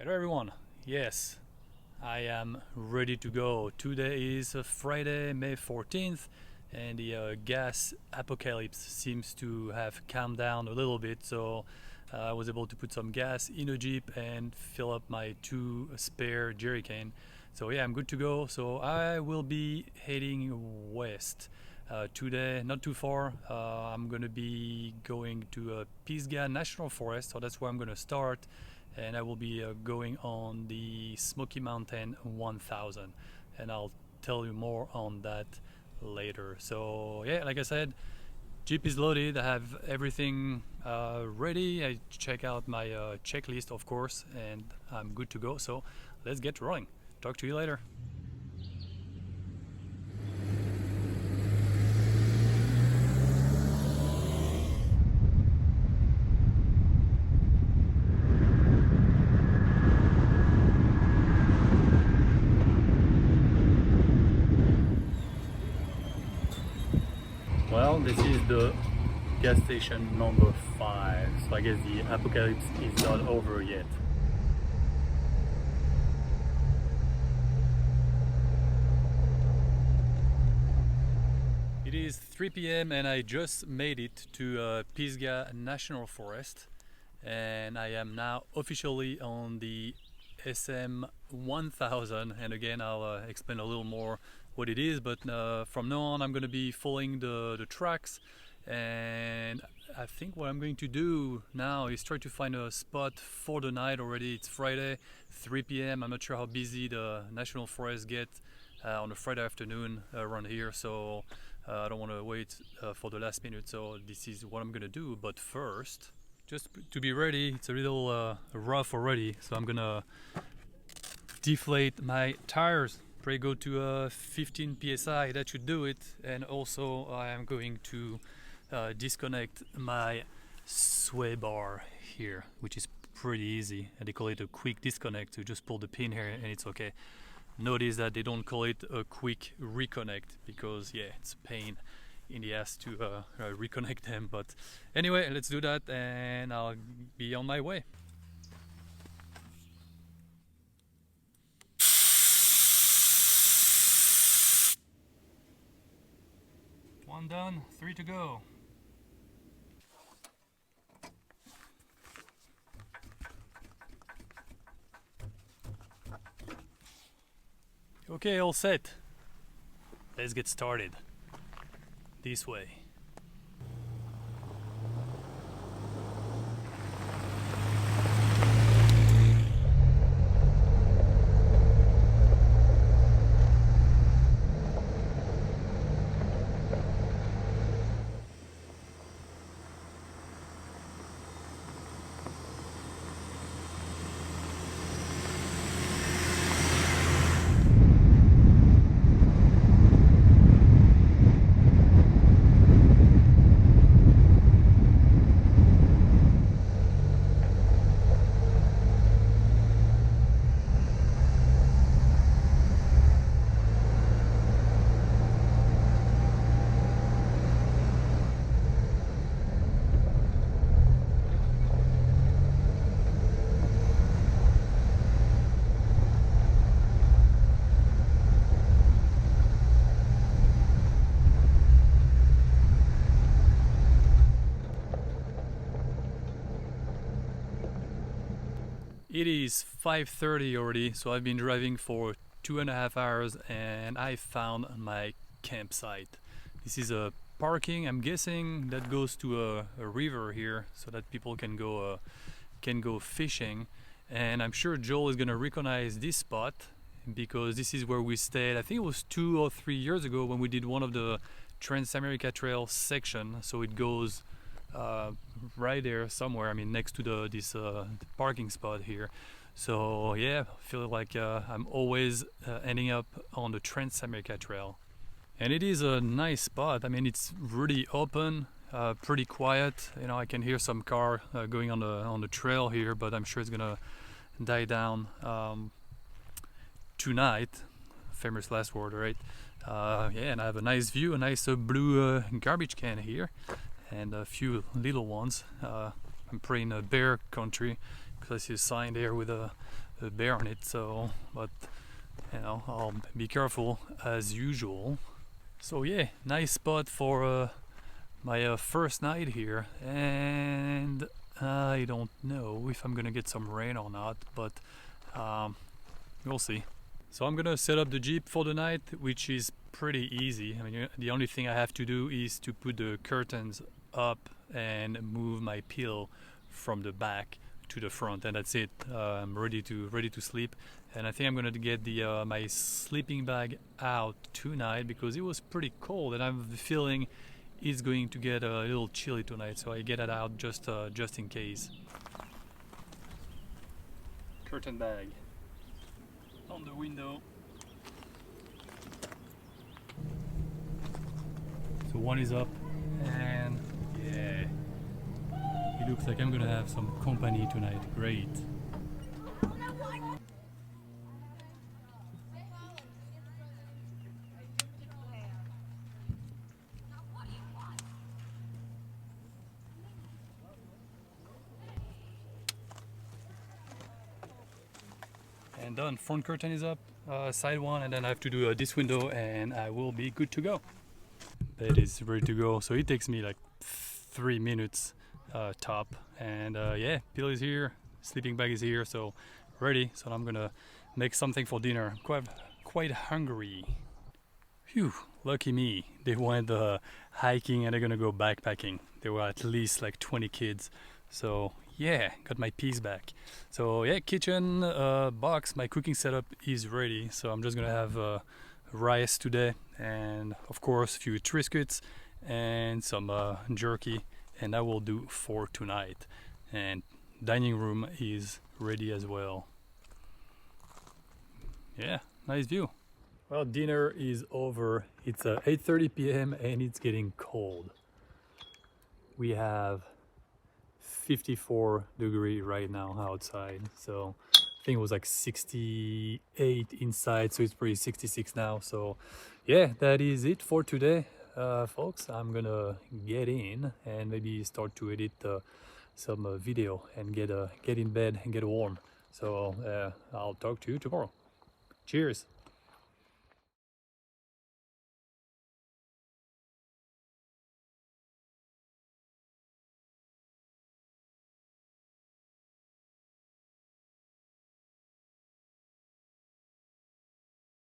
Hello everyone. Yes, I am ready to go. Today is Friday, May 14th, and the gas apocalypse seems to have calmed down a little bit. So I was able to put some gas in a Jeep and fill up my two spare jerry can. So yeah, I'm good to go. So I will be heading west today, not too far. I'm gonna be going to Pisgah National Forest, so that's where I'm gonna start, and I will be going on the Smoky Mountain 1000, and I'll tell you more on that later. So yeah, like I said, Jeep is loaded. I have everything ready. I check out my checklist, of course, and I'm good to go. So let's get rolling. Talk to you later. Well, this is the gas station number 5, so I guess the apocalypse is not over yet. It is 3 p.m. and I just made it to Pisgah National Forest, and I am now officially on the SM1000, and again I'll explain a little more what it is, but from now on I'm going to be following the tracks, and I think what I'm going to do now is try to find a spot for the night already. It's Friday, 3 p.m. I'm not sure how busy the National Forest gets on a Friday afternoon around here, so I don't want to wait for the last minute, so this is what I'm gonna do. But first, just to be ready, it's a little rough already, so I'm gonna deflate my tires. Probably go to 15 psi, that should do it. And also I am going to disconnect my sway bar here, which is pretty easy, and they call it a quick disconnect. You just pull the pin here and it's okay. Notice that they don't call it a quick reconnect because yeah, it's a pain in the ass to reconnect them. But anyway, let's do that and I'll be on my way. One done, 3 to go. Okay, all set. Let's get started. This way. It is 5:30 already, so I've been driving for 2.5 hours and I found my campsite. This is a parking, I'm guessing, that goes to a river here so that people can go fishing. And I'm sure Joel is gonna recognize this spot because this is where we stayed. I think it was 2 or 3 years ago when we did one of the Trans-America Trail section. So it goes right there somewhere. I mean, next to this parking spot here. So yeah, I feel like I'm always ending up on the Trans-America Trail, and it is a nice spot. I mean, it's really open, pretty quiet. You know, I can hear some car going on the trail here, but I'm sure it's gonna die down tonight. Famous last word, right? Yeah, and I have a nice view, a nice blue garbage can here, and a few little ones. I'm pretty in a bear country because I see a sign there with a bear on it. So, but you know, I'll be careful as usual. So yeah, nice spot for my first night here, and I don't know if I'm gonna get some rain or not, but we'll see. So I'm gonna set up the Jeep for the night, which is pretty easy. I mean, the only thing I have to do is to put the curtains up and move my pillow from the back to the front, and that's it. I'm ready to sleep, and I think I'm gonna get the my sleeping bag out tonight because it was pretty cold, and I have the feeling it's going to get a little chilly tonight, so I get it out just in case. Curtain bag on the window. So one is up, and yeah, it looks like I'm gonna have some company tonight. Great. And done. Front curtain is up, side one, and then I have to do this window, and I will be good to go. Bed is ready to go. So it takes me like 3 minutes top, and yeah, pillow is here, sleeping bag is here, so ready. So I'm gonna make something for dinner. I'm quite hungry. Phew, lucky me. They went hiking and they're gonna go backpacking. There were at least like 20 kids, so yeah, got my peace back. So yeah, kitchen box, my cooking setup is ready. So I'm just gonna have rice today, and of course a few Triscuits and some jerky, and that will do for tonight. And dining room is ready as well. Yeah, nice view. Well, dinner is over. It's 8:30 p.m. and it's getting cold. We have 54 degree right now outside, so I think it was like 68 inside, so it's pretty 66 now. So yeah, that is it for today, folks. I'm gonna get in and maybe start to edit some video and get in bed and get warm. So I'll talk to you tomorrow. Cheers.